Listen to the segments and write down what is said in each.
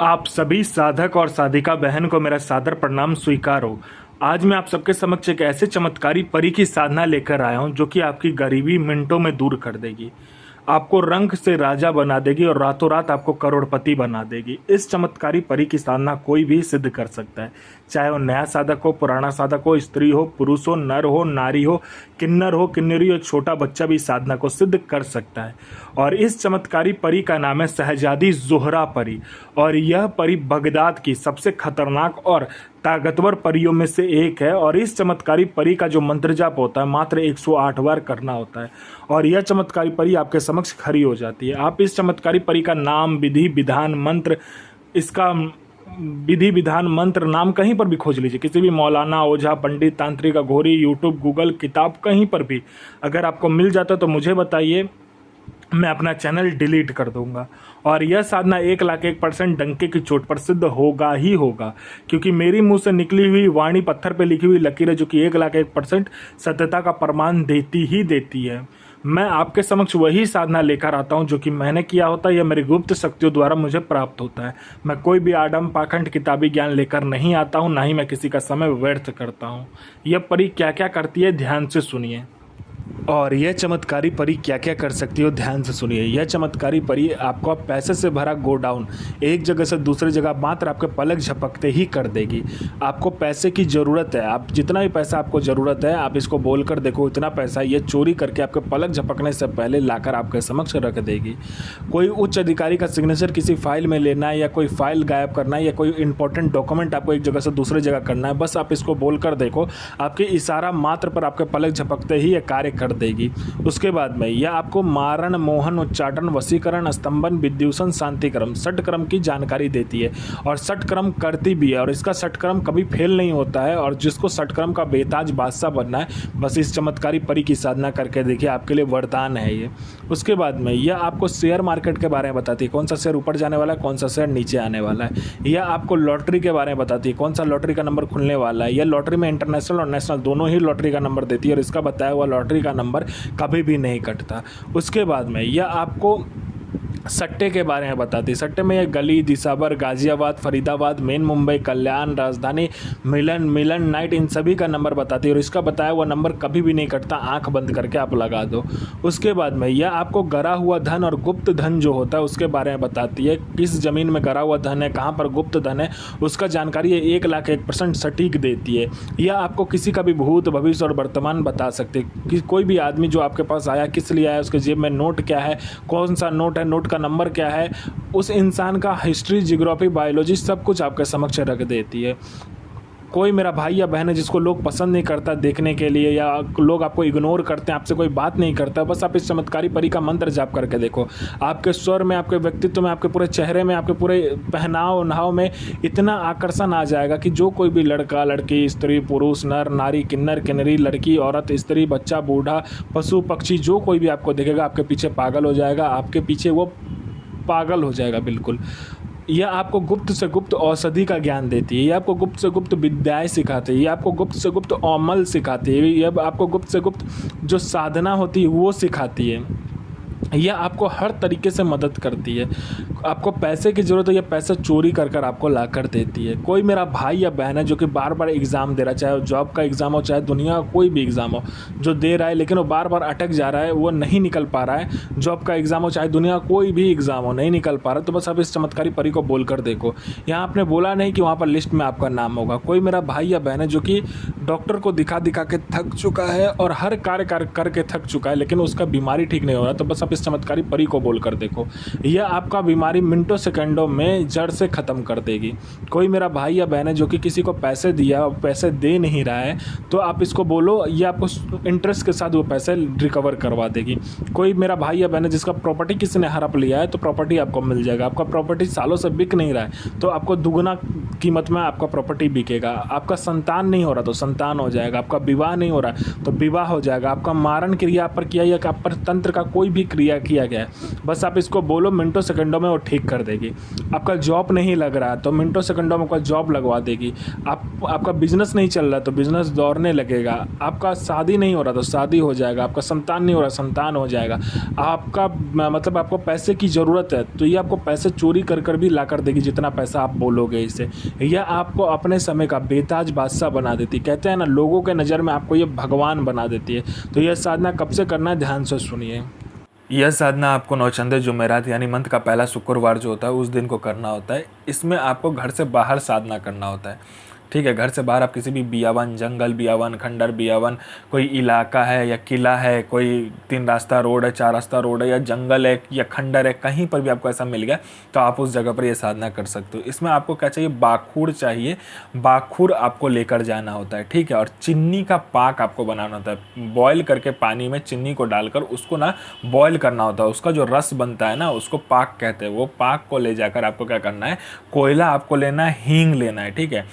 आप सभी साधक और साधिका बहन को मेरा सादर प्रणाम स्वीकार हो। आज मैं आप सबके समक्ष एक ऐसे चमत्कारी परी की साधना लेकर आया हूं जो कि आपकी गरीबी मिनटों में दूर कर देगी, आपको रंक से राजा बना देगी और रातों रात आपको करोड़पति बना देगी। इस चमत्कारी परी की साधना कोई भी सिद्ध कर सकता है, चाहे वो नया साधक हो, पुराना साधक हो, स्त्री हो, पुरुष हो, नर हो, नारी हो, किन्नर हो, किन्नरी हो, छोटा बच्चा भी साधना को सिद्ध कर सकता है। और इस चमत्कारी परी का नाम है शहजादी ज़ोहरा परी। और यह परी बगदाद की सबसे खतरनाक और ताकतवर परियों में से एक है। और इस चमत्कारी परी का जो मंत्र जाप होता है मात्र 108 बार करना होता है और यह चमत्कारी परी आपके समक्ष खड़ी हो जाती है। आप इस चमत्कारी परी का नाम, विधि विधान, मंत्र, इसका विधि विधान मंत्र नाम कहीं पर भी खोज लीजिए, किसी भी मौलाना, ओझा, पंडित, तांत्रिक, अघोरी, यूट्यूब, गूगल, किताब, कहीं पर भी अगर आपको मिल जाता है तो मुझे बताइए, मैं अपना चैनल डिलीट कर दूंगा। और यह साधना 1,01% डंके की चोट पर सिद्ध होगा ही होगा, क्योंकि मेरी मुंह से निकली हुई वाणी पत्थर पे लिखी हुई लकीर है जो कि 1,01% सत्यता का प्रमाण देती ही देती है। मैं आपके समक्ष वही साधना लेकर आता हूं जो कि मैंने किया होता है या मेरी गुप्त शक्तियों द्वारा मुझे प्राप्त होता है। मैं कोई भी आडम पाखंड किताबी ज्ञान लेकर नहीं आता हूं, ना ही मैं किसी का समय व्यर्थ करता हूं। यह परी क्या क्या करती है ध्यान से सुनिए। और यह चमत्कारी परी क्या क्या कर सकती हो ध्यान से सुनिए। यह चमत्कारी परी आपको पैसे से भरा गोडाउन एक जगह से दूसरी जगह मात्र आपके पलक झपकते ही कर देगी। आपको पैसे की ज़रूरत है, आप जितना भी पैसा आपको ज़रूरत है आप इसको बोल कर देखो, इतना पैसा ये चोरी करके आपके पलक झपकने से पहले लाकर आपके समक्ष रख देगी। कोई उच्च अधिकारी का सिग्नेचर किसी फाइल में लेना है या कोई फाइल गायब करना है या कोई इंपॉर्टेंट डॉक्यूमेंट आपको एक जगह से दूसरी जगह करना है, बस आप इसको बोल कर देखो, आपके इशारा मात्र पर आपके पलक झपकते ही ये कार्य कर देगी। उसके बाद में यह आपको मारण, मोहन, उच्चाटन, वशीकरण, स्तंभन, विद्युषण, शांतिक्रम, षटक्रम की जानकारी देती है और षटक्रम करती भी है। और इसका षटक्रम कभी फेल नहीं होता है। और जिसको षटक्रम का बेताज बादशाह बनना है बस इस चमत्कारी परी की साधना करके देखिए, आपके लिए वरदान है ये। उसके बाद में यह आपको शेयर मार्केट के बारे में बताती है, कौन सा शेयर ऊपर जाने वाला है, कौन सा शेयर नीचे आने वाला है। यह आपको लॉटरी के बारे में बताती है, कौन सा लॉटरी का नंबर खुलने वाला है। यह लॉटरी में इंटरनेशनल और नेशनल दोनों ही लॉटरी का नंबर देती है और इसका बताया हुआ लॉटरी का नंबर कभी भी नहीं कटता। उसके बाद में यह आपको सट्टे के बारे में बताती है। सट्टे में यह गली, दिसावर, गाजियाबाद, फरीदाबाद, मेन मुंबई, कल्याण, राजधानी, मिलन नाइट, इन सभी का नंबर बताती है और इसका बताया हुआ नंबर कभी भी नहीं कटता, आंख बंद करके आप लगा दो। उसके बाद में यह आपको गरा हुआ धन और गुप्त धन जो होता है उसके बारे में बताती है, किस ज़मीन में गरा हुआ धन है, कहाँ पर गुप्त धन है, उसका जानकारी ये 1,01% सटीक देती है। यह आपको किसी का भी भूत, भविष्य और वर्तमान बता सकती है कि कोई भी आदमी जो आपके पास आया किस लिए आया, उसके जेब में नोट क्या है, कौन सा नोट है, नोट का नंबर क्या है, उस इंसान का हिस्ट्री, जियोग्राफी, बायोलॉजी सब कुछ आपके समक्ष रख देती है। कोई मेरा भाई या बहन है जिसको लोग पसंद नहीं करता देखने के लिए या लोग आपको इग्नोर करते हैं, आपसे कोई बात नहीं करता, बस आप इस चमत्कारी परी का मंत्र जाप करके देखो, आपके स्वर में, आपके व्यक्तित्व में, आपके पूरे चेहरे में, आपके पूरे पहनाव नहाव में इतना आकर्षण आ जाएगा कि जो कोई भी लड़का, लड़की, स्त्री, पुरुष, नर, नारी, किन्नर, किन्नरी, लड़की, औरत, स्त्री, बच्चा, बूढ़ा, पशु, पक्षी, जो कोई भी आपको देखेगा आपके पीछे पागल हो जाएगा, आपके पीछे वो पागल हो जाएगा बिल्कुल। यह आपको गुप्त से गुप्त औषधि का ज्ञान देती है, यह आपको गुप्त से गुप्त विद्याएं सिखाती है, यह आपको गुप्त से गुप्त अमल सिखाती है, यह आपको गुप्त से गुप्त जो साधना होती है वो सिखाती है। यह आपको हर तरीके से मदद करती है। आपको पैसे की ज़रूरत है, यह पैसा चोरी कर कर आपको ला कर देती है। कोई मेरा भाई या बहन है जो कि बार बार एग्ज़ाम दे रहा है, चाहे वो जॉब का एग्ज़ाम हो, चाहे दुनिया का कोई भी एग्ज़ाम हो, जो दे रहा है लेकिन वो बार बार अटक जा रहा है, वो नहीं निकल पा रहा है, जॉब का एग्ज़ाम हो चाहे दुनिया का कोई भी एग्ज़ाम हो, नहीं निकल पा रहा, तो बस आप इस चमत्कारी परी को बोल कर देखो। यहाँ आपने बोला नहीं कि वहाँ पर लिस्ट में आपका नाम होगा। कोई मेरा भाई या बहन है जो कि डॉक्टर को दिखा दिखा के थक चुका है और हर कार्य करके थक चुका है लेकिन उसका बीमारी ठीक नहीं हो रहा, तो बस आप इस चमत्कारी परी को बोल कर देखो, यह आपका बीमारी मिनटों सेकंडों में जड़ से ख़त्म कर देगी। कोई मेरा भाई या बहन है जो कि किसी को पैसे दिया और पैसे दे नहीं रहा है, तो आप इसको बोलो, ये आपको इंटरेस्ट के साथ वो पैसे रिकवर करवा देगी। कोई मेरा भाई या बहन है जिसका प्रॉपर्टी किसी ने हड़प लिया है, तो प्रॉपर्टी आपको मिल जाएगा। आपका प्रॉपर्टी सालों से बिक नहीं रहा है तो आपको दुगुना कीमत में आपका प्रॉपर्टी बिकेगा। आपका संतान नहीं हो रहा तो संतान हो जाएगा, आपका विवाह नहीं हो रहा तो विवाह हो जाएगा, आपका मारण क्रिया पर किया या आप पर तंत्र का कोई भी क्रिया किया गया है। बस आप इसको बोलो, मिनटों सेकंडों में वो ठीक कर देगी। आपका जॉब नहीं लग रहा तो मिनटों सेकंडों में आपका जॉब लगवा देगी। आपका बिजनेस नहीं चल रहा तो बिजनेस दौड़ने लगेगा। आपका शादी नहीं हो रहा तो शादी हो जाएगा। आपका संतान नहीं हो रहा, संतान हो जाएगा। आपका मतलब आपको पैसे की ज़रूरत है तो ये आपको पैसे चोरी कर कर भी ला कर देगी, जितना पैसा आप बोलोगे इसे। यह आपको अपने समय का बेताज बादशाह बना देती। कहते हैं ना, लोगों के नज़र में आपको ये भगवान बना देती है। तो यह साधना कब से करना है, ध्यान से सुनिए। यह साधना आपको नौचंदे जुमेरात यानी मंथ का पहला शुक्रवार जो होता है उस दिन को करना होता है। इसमें आपको घर से बाहर साधना करना होता है। ठीक है, घर से बाहर आप किसी भी बियावन, जंगल बियावन, खंडर बियावन, कोई इलाका है या किला है, कोई 3 रास्ता रोड है, 4 रास्ता रोड है, या जंगल है या खंडर है, कहीं पर भी आपको ऐसा मिल गया तो आप उस जगह पर ये साधना कर सकते हो। इसमें आपको क्या चाहिए, बाखूर चाहिए। बाखूर आपको लेकर जाना होता है। ठीक है, और चीनी का पाक आपको बनाना होता है। बॉयल करके पानी में चीनी को डालकर उसको ना बॉयल करना होता है। उसका जो रस बनता है ना उसको पाक कहते हैं। वो पाक को ले जाकर आपको क्या करना है, कोयला आपको लेना है, हींग लेना है। ठीक है,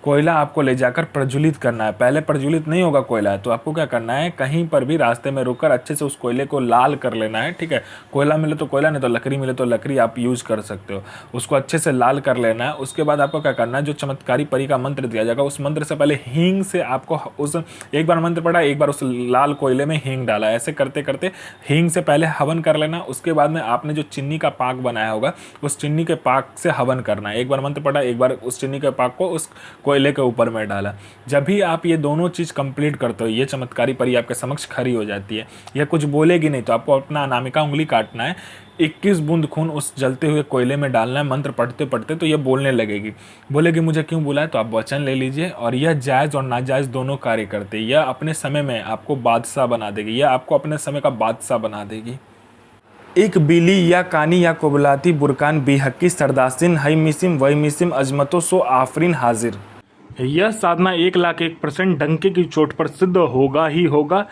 कोयला आपको ले जाकर प्रज्वलित करना है। पहले प्रज्वलित नहीं होगा कोयला, तो आपको क्या करना है, कहीं पर भी रास्ते में रुककर अच्छे से उस कोयले को लाल कर लेना है। ठीक है, कोयला मिले तो कोयला, नहीं तो लकड़ी मिले तो लकड़ी आप यूज़ कर सकते हो। उसको अच्छे से लाल कर लेना है। उसके बाद आपको क्या करना है, जो चमत्कारी परी का मंत्र दिया जाएगा उस मंत्र से पहले हींग से आपको उस एक बार मंत्र पढ़ा, एक बार उस लाल कोयले में हींग डाला। ऐसे करते करते हींग से पहले हवन कर लेना। उसके बाद में आपने जो चीनी का पाक बनाया होगा उस चीनी के पाक से हवन करना है। एक बार मंत्र पढ़ा, एक बार उस चीनी के पाक को उस कोयले के ऊपर में डाला। जब भी आप ये दोनों चीज़ कंप्लीट करते हो, ये चमत्कारी परी आपके समक्ष खड़ी हो जाती है। यह कुछ बोलेगी नहीं तो आपको अपना अनामिका उंगली काटना है। 21 बूंद खून उस जलते हुए कोयले में डालना है। मंत्र पढ़ते पढ़ते तो ये बोलने लगेगी। बोलेगी मुझे क्यों बुलाया, तो आप वचन ले लीजिए। और यह जायज़ और नाजायज़ दोनों कार्य करते। यह अपने समय में आपको बादशाह बना देगी। यह आपको अपने समय का बादशाह बना देगी। एक बिली या कानी या कोबलाती बुरकान बिहक्की सरदासिन हई मिसिम वही मिसिम अजमतो सो आफरीन हाजिर। यह साधना 1,01% डंके की चोट पर सिद्ध होगा ही होगा।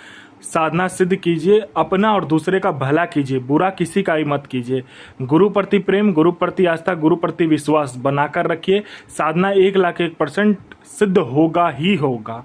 साधना सिद्ध कीजिए, अपना और दूसरे का भला कीजिए, बुरा किसी का ही मत कीजिए। गुरु प्रति प्रेम, गुरु प्रति आस्था, गुरु प्रति विश्वास बनाकर रखिए। साधना 1,01% सिद्ध होगा ही होगा।